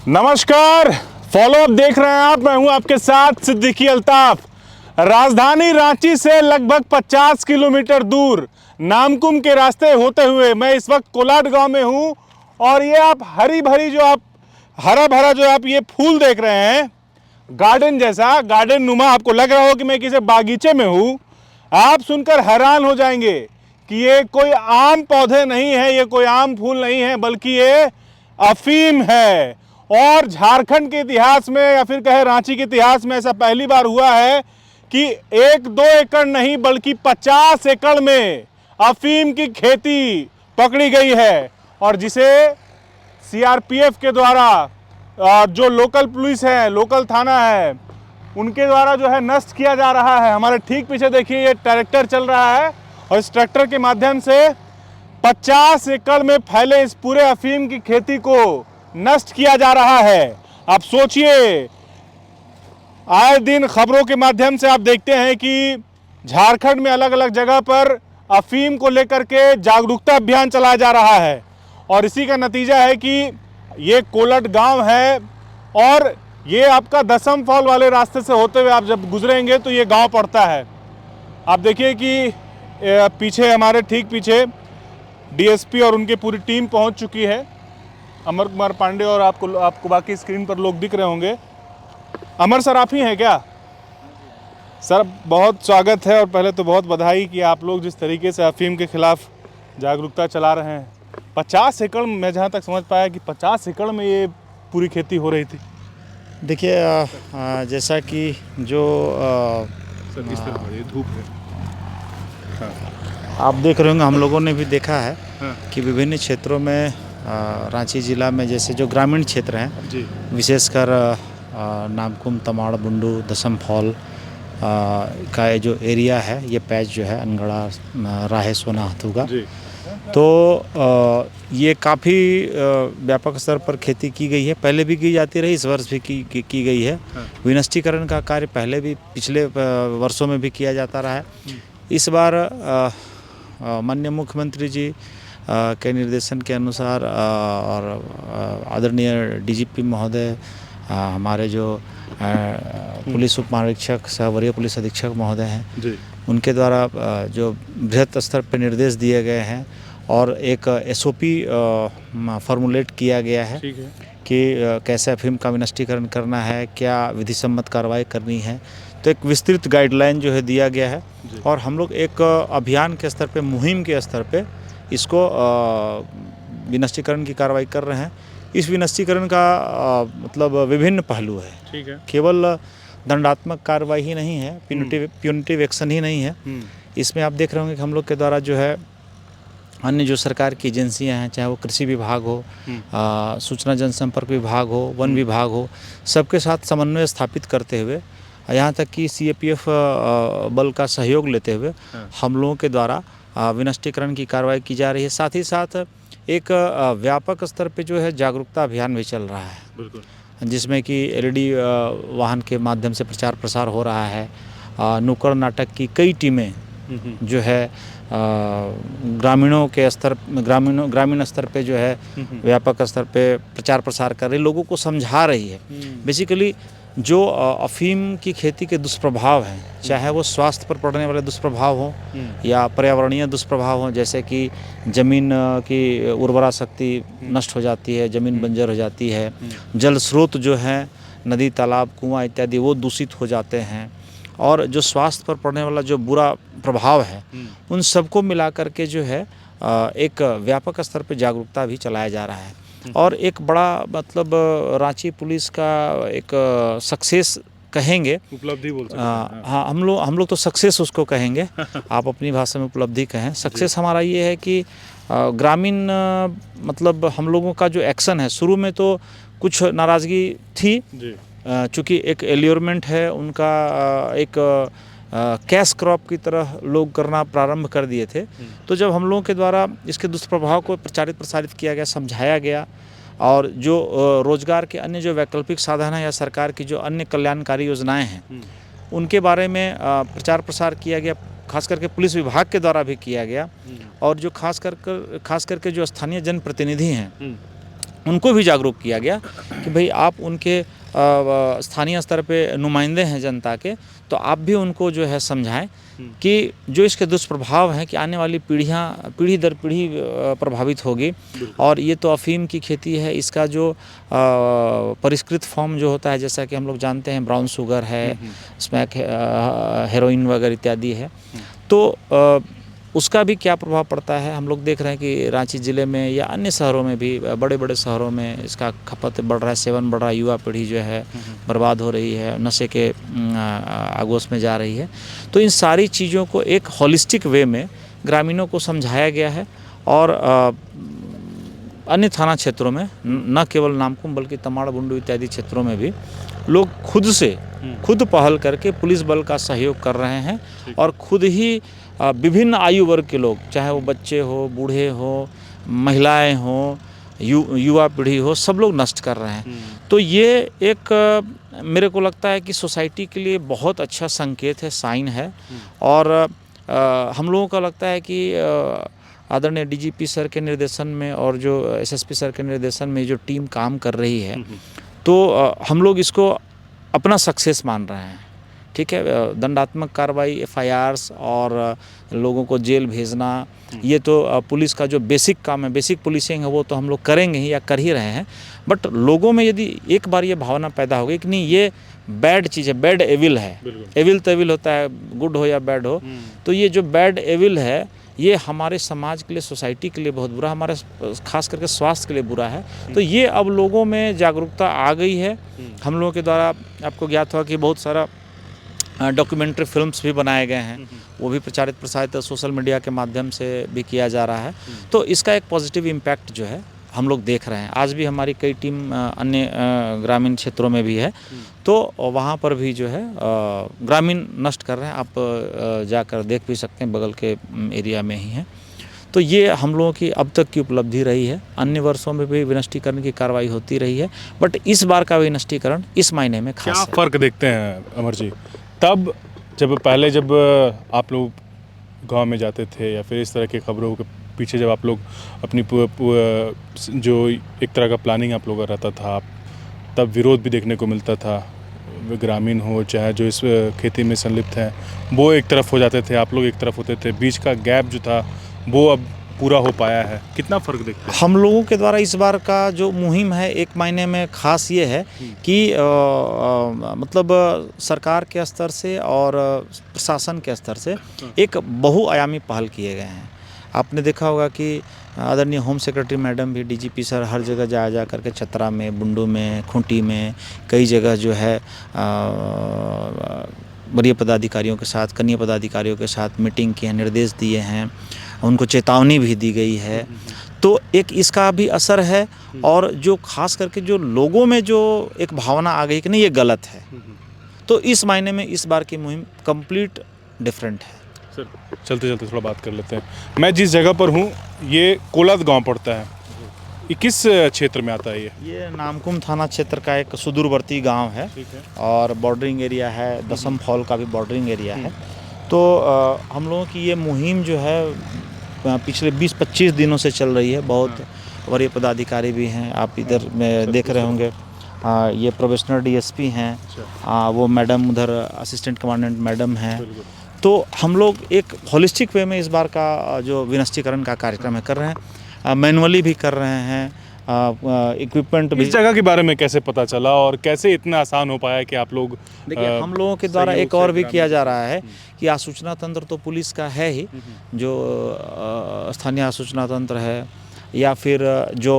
नमस्कार, follow up देख रहे हैं आप। मैं हूं आपके साथ सिद्दीकी अल्ताफ। राजधानी रांची से लगभग 50 किलोमीटर दूर नामकुम के रास्ते होते हुए मैं इस वक्त कोलाड गांव में हूं। और ये आप हरी भरी हरा भरा जो आप ये फूल देख रहे हैं, गार्डन जैसा, गार्डन नुमा, आपको लग रहा हो कि मैं किसी बागीचे में हूं। आप सुनकर हैरान हो जाएंगे कि ये कोई आम पौधे नहीं है, ये कोई आम फूल नहीं है, बल्कि ये अफीम है। और झारखंड के इतिहास में या फिर कहे रांची के इतिहास में ऐसा पहली बार हुआ है कि 1-2 एकड़ नहीं बल्कि 50 एकड़ में अफीम की खेती पकड़ी गई है। और जिसे सीआरपीएफ के द्वारा जो लोकल पुलिस है, लोकल थाना है, उनके द्वारा जो है नष्ट किया जा रहा है। हमारे ठीक पीछे देखिए ये ट्रैक्टर चल रहा है और इस ट्रैक्टर के माध्यम से 50 एकड़ में फैले इस पूरे अफीम की खेती को नष्ट किया जा रहा है। आप सोचिए, आए दिन खबरों के माध्यम से आप देखते हैं कि झारखंड में अलग अलग जगह पर अफीम को लेकर के जागरूकता अभियान चलाया जा रहा है। और इसी का नतीजा है कि ये कोलट गांव है और ये आपका दसम फॉल वाले रास्ते से होते हुए आप जब गुजरेंगे तो ये गांव पड़ता है। आप देखिए कि पीछे, हमारे ठीक पीछे डीएसपी और उनकी पूरी टीम पहुंच चुकी है। अमर कुमार पांडे और आपको बाकी स्क्रीन पर लोग दिख रहे होंगे। अमर सर, आप ही हैं क्या? सर, बहुत स्वागत है और पहले तो बहुत बधाई कि आप लोग जिस तरीके से अफीम के खिलाफ जागरूकता चला रहे हैं। 50 एकड़, मैं जहाँ तक समझ पाया कि 50 एकड़ में ये पूरी खेती हो रही थी। देखिए, जैसा कि जो सर, इस तरह ये धूप है। आप देख रहे होंगे, हम लोगों ने भी देखा है हाँ। कि विभिन्न क्षेत्रों में रांची ज़िला में जैसे जो ग्रामीण क्षेत्र हैं जी, विशेषकर नामकुम, तमाड़, बुंडू, दसम फॉल का ये जो एरिया है, ये पैच जो है अनगढ़ा, राहे, सोना, हथुगा, तो ये काफ़ी व्यापक स्तर पर खेती की गई है। पहले भी की जाती रही, इस वर्ष भी की गई है। हाँ। विनष्टीकरण का कार्य पहले भी पिछले वर्षों में भी किया जाता रहा है। इस बार माननीय मुख्यमंत्री जी के निर्देशन के अनुसार और आदरणीय डीजीपी महोदय, हमारे जो पुलिस उप महानिरीक्षक सह वरीय पुलिस अधीक्षक महोदय हैं जी, उनके द्वारा जो बृहत स्तर पर निर्देश दिए गए हैं और एक एसओपी फॉर्मुलेट किया गया है कि कैसे अफीम का विनष्टीकरण करना है, क्या विधि सम्मत कार्रवाई करनी है। तो एक विस्तृत गाइडलाइन जो है दिया गया है और हम लोग एक अभियान के स्तर पे, मुहिम के स्तर पे इसको विनष्टीकरण की कार्रवाई कर रहे हैं। इस विनष्टीकरण का मतलब विभिन्न पहलू है। ठीक है, केवल दंडात्मक कार्रवाई ही नहीं है, प्यूनिटिव एक्शन ही नहीं है। इसमें आप देख रहे होंगे कि हम लोग के द्वारा जो है अन्य जो सरकार की एजेंसियां हैं, चाहे वो कृषि विभाग हो, सूचना जनसंपर्क विभाग हो, वन विभाग हो, सबके साथ समन्वय स्थापित करते हुए, यहाँ तक कि सीएपीएफ बल का सहयोग लेते हुए हम लोगों के द्वारा विनष्टीकरण की कार्रवाई की जा रही है। साथ ही साथ एक व्यापक स्तर पे जो है जागरूकता अभियान भी चल रहा है। बिल्कुल, जिसमें कि एलईडी वाहन के माध्यम से प्रचार प्रसार हो रहा है। नुक्कड़ नाटक की कई टीमें जो है ग्रामीणों के स्तर, ग्रामीण स्तर पे जो है व्यापक स्तर पे प्रचार प्रसार कर रही, लोगों को समझा रही है। बेसिकली जो अफीम की खेती के दुष्प्रभाव हैं, चाहे वो स्वास्थ्य पर पड़ने वाले दुष्प्रभाव हों या पर्यावरणीय दुष्प्रभाव हों, जैसे कि ज़मीन की उर्वरा शक्ति नष्ट हो जाती है, ज़मीन बंजर हो जाती है, जल स्रोत जो हैं, नदी, तालाब, कुआं इत्यादि, वो दूषित हो जाते हैं, और जो स्वास्थ्य पर पड़ने वाला जो बुरा प्रभाव है, उन सबको मिला करके जो है एक व्यापक स्तर पर जागरूकता भी चलाया जा रहा है। और एक बड़ा मतलब रांची पुलिस का एक सक्सेस कहेंगे, उपलब्धि बोल सकते हैं। हाँ, हम लोग तो सक्सेस उसको कहेंगे। आप अपनी भाषा में उपलब्धि कहें। सक्सेस हमारा ये है कि ग्रामीण मतलब हम लोगों का जो एक्शन है, शुरू में तो कुछ नाराज़गी थी, चूँकि एक एल्योरमेंट है उनका, एक कैश क्रॉप की तरह लोग करना प्रारंभ कर दिए थे। तो जब हम लोगों के द्वारा इसके दुष्प्रभाव को प्रचारित प्रसारित किया गया, समझाया गया, और जो रोजगार के अन्य जो वैकल्पिक साधन हैं या सरकार की जो अन्य कल्याणकारी योजनाएं हैं, उनके बारे में प्रचार प्रसार किया गया, खास करके पुलिस विभाग के द्वारा भी किया गया। और जो खास करके जो स्थानीय जनप्रतिनिधि हैं उनको भी जागरूक किया गया कि भाई आप उनके स्थानीय स्तर पे नुमाइंदे हैं जनता के, तो आप भी उनको जो है समझाएं कि जो इसके दुष्प्रभाव हैं कि आने वाली पीढ़ी दर पीढ़ी प्रभावित होगी। और ये तो अफीम की खेती है, इसका जो परिष्कृत फॉर्म जो होता है, जैसा कि हम लोग जानते हैं ब्राउन शुगर है, स्मैक हेरोइन वगैरह इत्यादि है, तो उसका भी क्या प्रभाव पड़ता है। हम लोग देख रहे हैं कि रांची ज़िले में या अन्य शहरों में भी, बड़े बड़े शहरों में इसका खपत बढ़ रहा है, सेवन बढ़ रहा है, युवा पीढ़ी जो है बर्बाद हो रही है, नशे के आगोश में जा रही है। तो इन सारी चीज़ों को एक होलिस्टिक वे में ग्रामीणों को समझाया गया है। और अन्य थाना क्षेत्रों में, न केवल नामकुम बल्कि तमाड़, बुंडू इत्यादि क्षेत्रों में भी लोग खुद पहल करके पुलिस बल का सहयोग कर रहे हैं और खुद ही विभिन्न आयु वर्ग के लोग, चाहे वो बच्चे हो, बूढ़े हो, महिलाएं हो, युवा पीढ़ी हो, सब लोग नष्ट कर रहे हैं। तो ये एक मेरे को लगता है कि सोसाइटी के लिए बहुत अच्छा संकेत है, साइन है। और हम लोगों का लगता है कि आदरणीय डीजीपी सर के निर्देशन में और जो एसएसपी सर के निर्देशन में जो टीम काम कर रही है, तो हम लोग इसको अपना सक्सेस मान रहे हैं। ठीक है, दंडात्मक कार्रवाई, एफआईआर्स और लोगों को जेल भेजना, ये तो पुलिस का जो बेसिक काम है, बेसिक पुलिसिंग है, वो तो हम लोग करेंगे ही या कर ही रहे हैं। बट लोगों में यदि एक बार ये भावना पैदा हो गई कि नहीं ये बैड चीज़ है, बैड एविल है, एविल तो एविल होता है, गुड हो या बैड हो, तो ये जो बैड एविल है ये हमारे समाज के लिए, सोसाइटी के लिए बहुत बुरा, हमारे खास करके स्वास्थ्य के लिए बुरा है। तो ये अब लोगों में जागरूकता आ गई है। हम लोगों के द्वारा आपको ज्ञात हुआ कि बहुत सारा डॉक्यूमेंट्री फिल्म्स भी बनाए गए हैं, वो भी प्रचारित प्रसारित सोशल मीडिया के माध्यम से भी किया जा रहा है। तो इसका एक पॉजिटिव इम्पैक्ट जो है हम लोग देख रहे हैं। आज भी हमारी कई टीम अन्य ग्रामीण क्षेत्रों में भी है, तो वहाँ पर भी जो है ग्रामीण नष्ट कर रहे हैं। आप जाकर देख भी सकते हैं, बगल के एरिया में ही है। तो ये हम लोगों की अब तक की उपलब्धि रही है। अन्य वर्षों में भी विनष्टीकरण की कार्रवाई होती रही है, बट इस बार का विनष्टीकरण इस महीने में खास क्या है। फ़र्क देखते हैं अमर जी, तब जब आप लोग गांव में जाते थे या फिर इस तरह की खबरों के पीछे जब आप लोग अपनी जो एक तरह का प्लानिंग आप लोगों का रहता था, तब विरोध भी देखने को मिलता था। ग्रामीण हो चाहे जो इस खेती में संलिप्त हैं, वो एक तरफ हो जाते थे, आप लोग एक तरफ होते थे, बीच का गैप जो था वो अब पूरा हो पाया है। कितना फ़र्क देखते हैं? हम लोगों के द्वारा इस बार का जो मुहिम है, एक महीने में खास ये है कि मतलब सरकार के स्तर से और प्रशासन के स्तर से एक बहुआयामी पहल किए गए हैं। आपने देखा होगा कि आदरणीय होम सेक्रेटरी मैडम भी, डीजीपी सर हर जगह जा करके चतरा में, बुंडू में, खूंटी में, कई जगह जो है वरीय पदाधिकारियों के साथ, कनीय पदाधिकारियों के साथ मीटिंग की है, निर्देश दिए हैं, उनको चेतावनी भी दी गई है। तो एक इसका भी असर है। और जो खास करके जो लोगों में जो एक भावना आ गई कि नहीं ये गलत है, तो इस मायने में इस बार की मुहिम कंप्लीट डिफरेंट है। सर चलते चलते थोड़ा बात कर लेते हैं। मैं जिस जगह पर हूँ ये कोलाद गांव पड़ता है, ये किस क्षेत्र में आता है? ये नामकुम थाना क्षेत्र का एक सुदूरवर्ती गांव है। ठीक है। और बॉर्डरिंग एरिया है, दसम फॉल का भी बॉर्डरिंग एरिया है। तो हम लोगों की ये मुहिम जो है पिछले 20-25 दिनों से चल रही है। बहुत वरीय पदाधिकारी भी हैं, आप इधर में देख रहे होंगे। ये प्रोबेशनर डीएसपी हैं, वो मैडम उधर असिस्टेंट कमांडेंट मैडम हैं। तो हम लोग एक होलिस्टिक वे में इस बार का जो विनष्टीकरण का कार्यक्रम है कर रहे हैं, मैनुअली भी कर रहे हैं, इक्विपमेंट भी। इस जगह के बारे में कैसे पता चला और कैसे इतना आसान हो पाया कि आप लोग? देखिए, हम लोगों के द्वारा एक और भी किया जा रहा है कि आसूचना तंत्र तो पुलिस का है ही, जो स्थानीय आसूचना तंत्र है, या फिर जो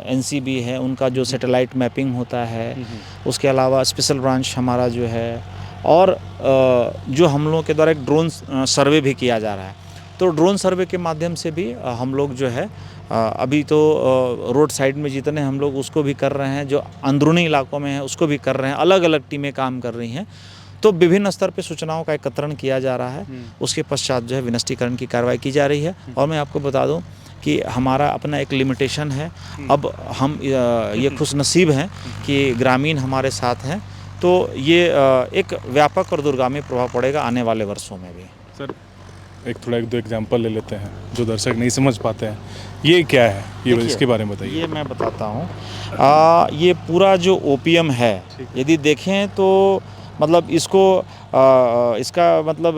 एनसीबी है उनका जो सैटेलाइट मैपिंग होता है, उसके अलावा स्पेशल ब्रांच हमारा जो है, और जो हम लोगों के द्वारा एक ड्रोन सर्वे भी किया जा रहा है। तो ड्रोन सर्वे के माध्यम से भी हम लोग जो है अभी तो रोड साइड में जितने हम लोग उसको भी कर रहे हैं, जो अंदरूनी इलाकों में है उसको भी कर रहे हैं, अलग अलग टीमें काम कर रही हैं। तो विभिन्न स्तर पे सूचनाओं का एकत्रण किया जा रहा है, उसके पश्चात जो है विनष्टीकरण की कार्रवाई की जा रही है। और मैं आपको बता दूं कि हमारा अपना एक लिमिटेशन है। अब हम ये खुशनसीब हैं कि ग्रामीण हमारे साथ हैं, तो ये एक व्यापक और दूरगामी प्रभाव पड़ेगा आने वाले वर्षों में भी। सर एक दो एग्जांपल ले लेते हैं जो दर्शक नहीं समझ पाते हैं। ये क्या है, ये देखिए, इसके बारे में बताइए। ये मैं बताता हूँ। ये पूरा जो ओपीएम है, यदि देखें तो मतलब इसको इसका मतलब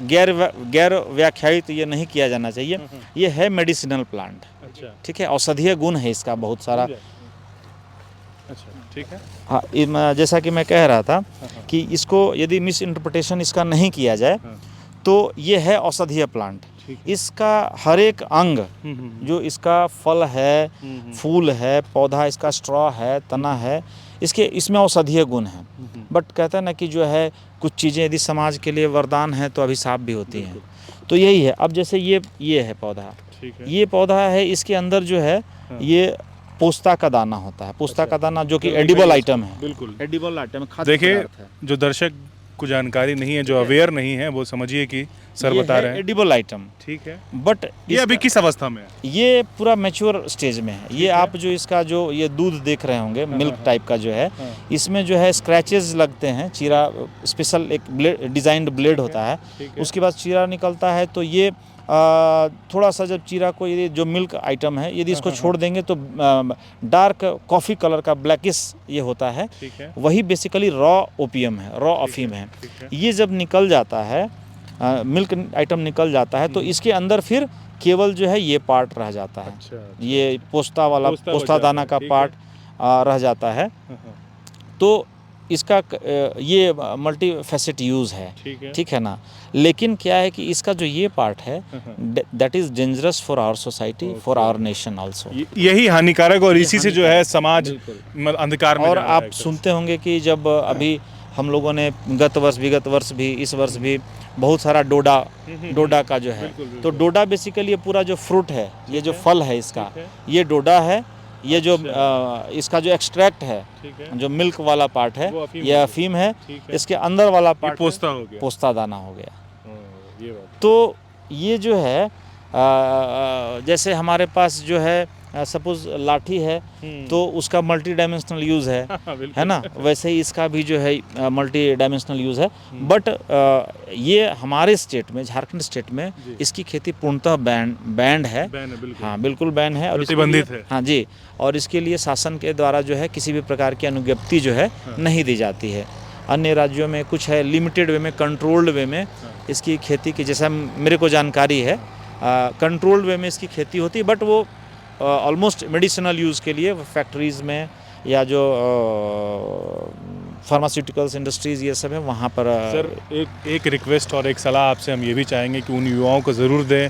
गैर व्याख्यायित ये नहीं किया जाना चाहिए। ये है मेडिसिनल प्लांट। अच्छा, ठीक है, औषधीय गुण है इसका बहुत सारा। अच्छा, ठीक है। हाँ, जैसा कि मैं कह रहा था कि इसको यदि मिस इंटरप्रिटेशन इसका नहीं किया जाए तो ये है औषधीय प्लांट। इसका हर एक अंग जो इसका फल है, फूल है, पौधा, इसका स्ट्रॉ है, तना है, इसमें औषधीय गुण है। बट कहते हैं ना कि जो है कुछ चीज़ें यदि समाज के लिए वरदान है तो अभिशाप भी होती हैं। तो यही है। अब जैसे ये है पौधा, ये पौधा है, इसके अंदर जो है ये पोस्ता का दाना होता है। पोस्ता का दाना जो कि एडिबल आइटम है, बिल्कुल एडिबल आइटम, खाद्य देखिए, पदार्थ है। जो दर्शक को जानकारी नहीं है, जो अवेयर नहीं है, वो समझिए कि सर बता रहे हैं एडिबल आइटम। ठीक है, बट ये अभी किस अवस्था में है? ये पूरा मैच्योर स्टेज में है। ये आप जो इसका जो ये दूध देख रहे होंगे, मिल्क टाइप का जो है, इसमें जो है स्क्रैचेस लगते हैं। चीरा, स्पेशल एक डिजाइंड ब्लेड होता है, उसके बाद चीरा निकलता है। तो ये थोड़ा सा जब चीरा को, ये जो मिल्क आइटम है, यदि इसको छोड़ देंगे तो डार्क कॉफ़ी कलर का ब्लैकिश ये होता है। वही बेसिकली रॉ ओपियम है, रॉ अफीम है। ये जब निकल जाता है, मिल्क आइटम निकल जाता है, तो इसके अंदर फिर केवल जो है ये पार्ट रह जाता है। ये पोस्ता दाना का पार्ट रह जाता है। तो इसका ये मल्टी फैसेट यूज़ है, ठीक है ना। लेकिन क्या है कि इसका जो ये पार्ट है, that is dangerous for our society, for our nation also. यही हानिकारक, और इसी से जो है समाज अंधकार में और जा रहा है। आप सुनते होंगे कि जब अभी हम लोगों ने विगत वर्ष भी, इस वर्ष भी बहुत सारा डोडा का जो है, तो डोडा बेसिकली ये पूरा जो फ्रूट है, ये जो फल है इसका, ये डोडा है। ये जो इसका जो एक्सट्रैक्ट है, जो मिल्क वाला पार्ट है, ये अफीम है। इसके अंदर वाला पार्ट पोस्ता हो गया, पोस्ता दाना हो गया। ये बात। तो ये जो है जैसे हमारे पास जो है सपोज लाठी है, तो उसका मल्टी डायमेंशनल यूज़ है ना। वैसे ही इसका भी जो है मल्टी डायमेंशनल यूज़ है। बट ये हमारे स्टेट में, झारखंड स्टेट में, इसकी खेती पूर्णतः बैंड है। हाँ, बिल्कुल बैन है और प्रतिबंधित है। हाँ जी, और इसके लिए शासन के द्वारा जो है किसी भी प्रकार की अनुज्ञप्ति जो है नहीं दी जाती है। अन्य राज्यों में कुछ है, लिमिटेड वे में, कंट्रोल्ड वे में इसकी खेती की, जैसा मेरे को जानकारी है, कंट्रोल्ड वे में इसकी खेती होती है। बट वो ऑलमोस्ट मेडिसिनल यूज़ के लिए फैक्ट्रीज़ में या जो फार्मास्यूटिकल्स इंडस्ट्रीज़ ये सब है, वहाँ पर। सर, एक रिक्वेस्ट और एक सलाह आपसे हम ये भी चाहेंगे कि उन युवाओं को ज़रूर दें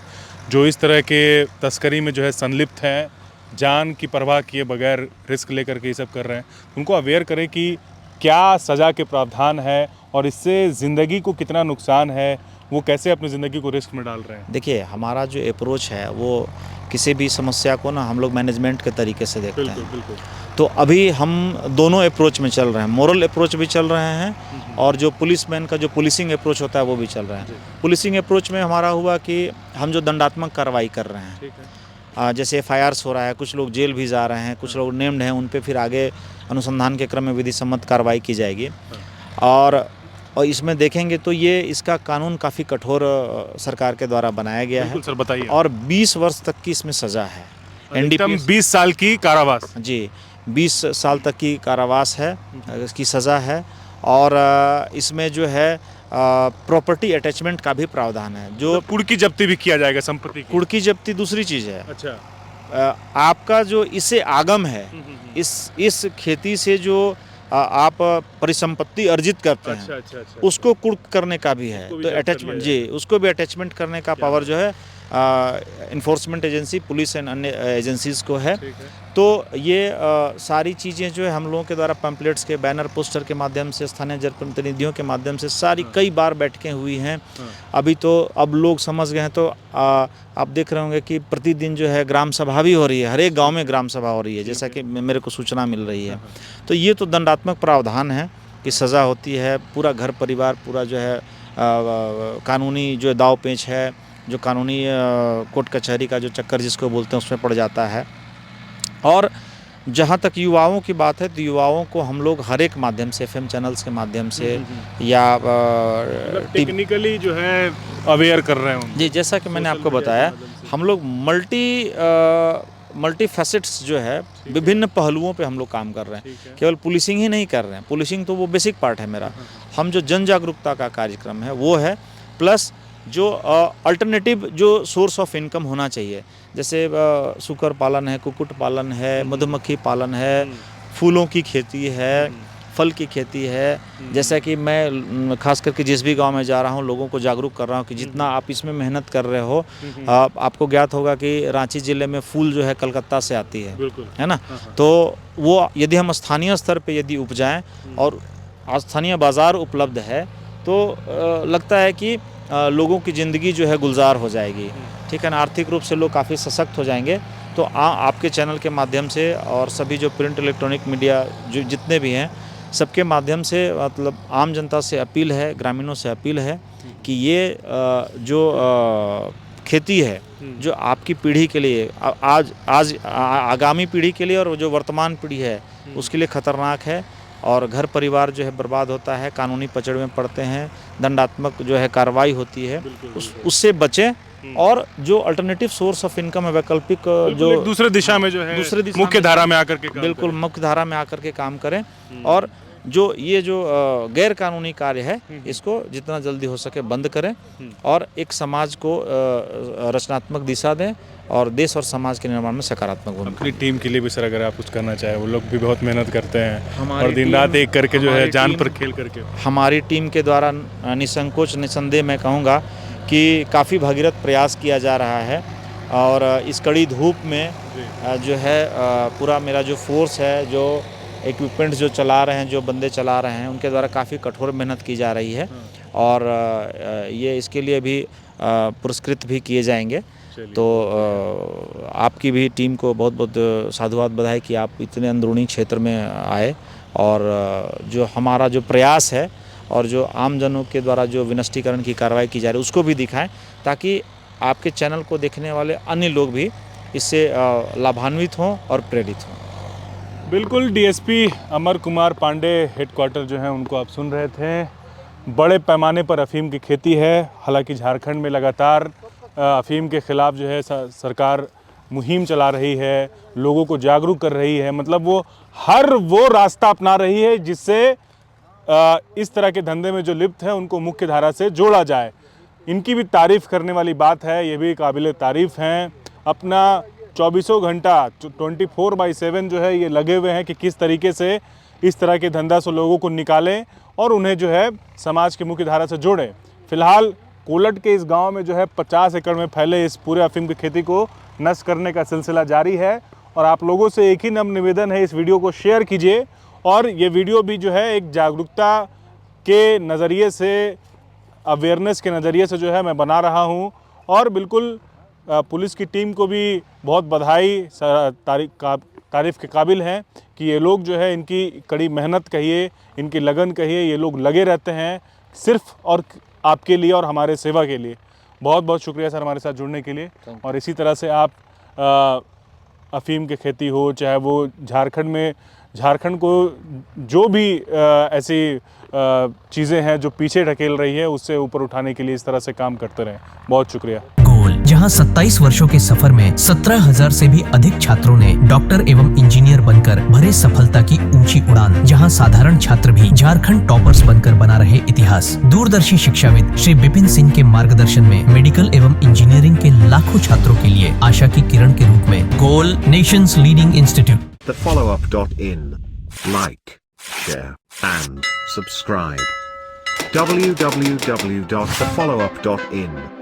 जो इस तरह के तस्करी में जो है संलिप्त हैं, जान की परवाह किए बगैर रिस्क लेकर के ये सब कर रहे हैं। उनको अवेयर करें कि क्या सज़ा के प्रावधान है और इससे ज़िंदगी को कितना नुकसान है, वो कैसे अपनी ज़िंदगी को रिस्क में डाल रहे हैं। देखिए, हमारा जो अप्रोच है वो किसी भी समस्या को ना हम लोग मैनेजमेंट के तरीके से देखते हैं। बिल्कुल। तो अभी हम दोनों अप्रोच में चल रहे हैं। मोरल अप्रोच भी चल रहे हैं और जो पुलिसमैन का जो पुलिसिंग अप्रोच होता है वो भी चल रहा है। पुलिसिंग अप्रोच में हमारा हुआ कि हम जो दंडात्मक कार्रवाई कर रहे हैं, जैसे FIRs हो रहा है, कुछ लोग जेल भी जा रहे हैं, कुछ लोग नेम्ड हैं, उन पे फिर आगे अनुसंधान के क्रम में विधि सम्मत कार्रवाई की जाएगी। और इसमें देखेंगे तो ये इसका कानून काफ़ी कठोर सरकार के द्वारा बनाया गया है। सर बताइए। और 20 वर्ष तक की इसमें सज़ा है। NDPS 20 साल की कारावास। जी, 20 साल तक की कारावास है, इसकी सज़ा है। और इसमें जो है प्रॉपर्टी अटैचमेंट का भी प्रावधान है। जो कुर्की जब्ती भी किया जाएगा, संपत्ति की। कुर्की जब्ती दूसरी चीज़ है। अच्छा। आपका जो इससे आगम है, इस खेती से जो आप परिसंपत्ति अर्जित करते हैं, अच्छा। उसको कुर्क करने का भी है। तो अटैचमेंट, जी, उसको भी अटैचमेंट करने का पावर जो है इन्फोर्समेंट एजेंसी, पुलिस एंड अन्य एजेंसीज़ को है। तो ये सारी चीज़ें जो है हम लोगों के द्वारा पैम्पलेट्स के, बैनर, पोस्टर के माध्यम से, स्थानीय जनप्रतिनिधियों के माध्यम से सारी कई बार बैठकें हुई हैं। अभी तो अब लोग समझ गए हैं। तो आप देख रहे होंगे कि प्रतिदिन जो है ग्राम सभा भी हो रही है, हर एक गाँव में ग्राम सभा हो रही है, जैसा कि मेरे को सूचना मिल रही है। तो ये तो दंडात्मक प्रावधान है कि सज़ा होती है, पूरा घर परिवार, पूरा जो है कानूनी जो दाव पेच है, जो कानूनी कोर्ट कचहरी का जो चक्कर जिसको बोलते हैं, उसमें पड़ जाता है। और जहाँ तक युवाओं की बात है तो युवाओं को हम लोग हर एक माध्यम से, FM चैनल्स के माध्यम से या टेक्निकली जो है अवेयर कर रहे हैं जी, जैसा कि मैंने आपको बताया, हम लोग मल्टी फैसेट्स जो है विभिन्न पहलुओं पे हम लोग काम कर रहे हैं। केवल पुलिसिंग ही नहीं कर रहे हैं, पुलिसिंग तो वो बेसिक पार्ट है मेरा। हम जो जन जागरूकता का कार्यक्रम है वो है, प्लस जो अल्टरनेटिव जो सोर्स ऑफ इनकम होना चाहिए, जैसे सुकर पालन है, कुक्कुट पालन है, मधुमक्खी पालन है, फूलों की खेती है, फल की खेती है। जैसा कि मैं खास करके जिस भी गांव में जा रहा हूं लोगों को जागरूक कर रहा हूं कि जितना आप इसमें मेहनत कर रहे हो, आपको ज्ञात होगा कि रांची ज़िले में फूल जो है कलकत्ता से आती है ना। तो वो यदि हम स्थानीय स्तर पे यदि उपजाएं और स्थानीय बाज़ार उपलब्ध है तो लगता है कि लोगों की ज़िंदगी जो है गुलजार हो जाएगी, ठीक है ना। आर्थिक रूप से लोग काफ़ी सशक्त हो जाएंगे। तो आपके चैनल के माध्यम से और सभी जो प्रिंट इलेक्ट्रॉनिक मीडिया जो जितने भी हैं सबके माध्यम से मतलब आम जनता से अपील है, ग्रामीणों से अपील है कि ये जो खेती है जो आपकी पीढ़ी के लिए आज आगामी पीढ़ी के लिए और जो वर्तमान पीढ़ी है उसके लिए ख़तरनाक है। और घर परिवार जो है बर्बाद होता है, कानूनी पचड़ में पड़ते हैं, दंडात्मक जो है कार्रवाई होती है, उससे बचें। और जो अल्टरनेटिव सोर्स ऑफ इनकम है, वैकल्पिक जो दूसरे दिशा में जो है मुख्य धारा में आकर के बिल्कुल मुख्य धारा में आकर के काम करें। और जो ये जो गैर कानूनी कार्य है इसको जितना जल्दी हो सके बंद करें और एक समाज को रचनात्मक दिशा दें और देश और समाज के निर्माण में सकारात्मक भूमिका। अपनी टीम के लिए भी सर अगर आप कुछ करना चाहें, वो लोग भी बहुत मेहनत करते हैं और दिन रात एक करके जो है जान पर खेल करके। हमारी टीम के द्वारा निसंकोच निसंदेह मैं कहूँगा कि काफ़ी भगीरथ प्रयास किया जा रहा है और इस कड़ी धूप में जो है पूरा मेरा जो फोर्स है, जो इक्विपमेंट्स जो चला रहे हैं, जो बंदे चला रहे हैं, उनके द्वारा काफ़ी कठोर मेहनत की जा रही है और ये इसके लिए भी पुरस्कृत भी किए जाएंगे। तो आपकी भी टीम को बहुत बहुत साधुवाद बधाई कि आप इतने अंदरूनी क्षेत्र में आए और जो हमारा जो प्रयास है और जो आम जनों के द्वारा जो विनष्टीकरण की कार्रवाई की जा रही है उसको भी दिखाएं, ताकि आपके चैनल को देखने वाले अन्य लोग भी इससे लाभान्वित हों और प्रेरित हों। बिल्कुल, डीएसपी अमर कुमार पांडे हेडक्वार्टर जो है उनको आप सुन रहे थे। बड़े पैमाने पर अफ़ीम की खेती है, हालांकि झारखंड में लगातार अफ़ीम के ख़िलाफ़ जो है सरकार मुहिम चला रही है, लोगों को जागरूक कर रही है। मतलब वो रास्ता अपना रही है जिससे इस तरह के धंधे में जो लिप्त हैं उनको मुख्य धारा से जोड़ा जाए। इनकी भी तारीफ़ करने वाली बात है, ये भी काबिल तारीफ़ हैं। अपना 24 घंटा 24/7 जो है ये लगे हुए हैं कि किस तरीके से इस तरह के धंधा से लोगों को निकालें और उन्हें जो है समाज की मुख्य धारा से जोड़ें। फिलहाल कोलट के इस गांव में जो है 50 एकड़ में फैले इस पूरे अफ़ीम की खेती को नष्ट करने का सिलसिला जारी है और आप लोगों से एक ही नम्र निवेदन है, इस वीडियो को शेयर कीजिए। और ये वीडियो भी जो है एक जागरूकता के नज़रिए से, अवेयरनेस के नज़रिए से जो है मैं बना रहा हूँ। और बिल्कुल पुलिस की टीम को भी बहुत बधाई, तारीफ़ के काबिल हैं कि ये लोग जो है इनकी कड़ी मेहनत कहिए, इनकी लगन कहिए, ये लोग लगे रहते हैं सिर्फ और आपके लिए और हमारे सेवा के लिए। बहुत बहुत शुक्रिया सर हमारे साथ जुड़ने के लिए। और इसी तरह से आप अफ़ीम की खेती हो, चाहे वो झारखंड को जो भी ऐसी चीज़ें हैं जो पीछे ढकेल रही है उससे ऊपर उठाने के लिए इस तरह से काम करते रहें। बहुत शुक्रिया। गोल, जहां 27 वर्षों के सफर में 17,000 से भी अधिक छात्रों ने डॉक्टर एवं इंजीनियर बनकर भरे सफलता की ऊंची उड़ान, जहां साधारण छात्र भी झारखंड टॉपर्स बनकर बना रहे इतिहास। दूरदर्शी शिक्षाविद श्री विपिन सिंह के मार्गदर्शन में मेडिकल एवं इंजीनियरिंग के लाखों छात्रों के लिए आशा की किरण के रूप में गोल, nation's leading institute. thefollowup.in. Like, share and subscribe. www.thefollowup.in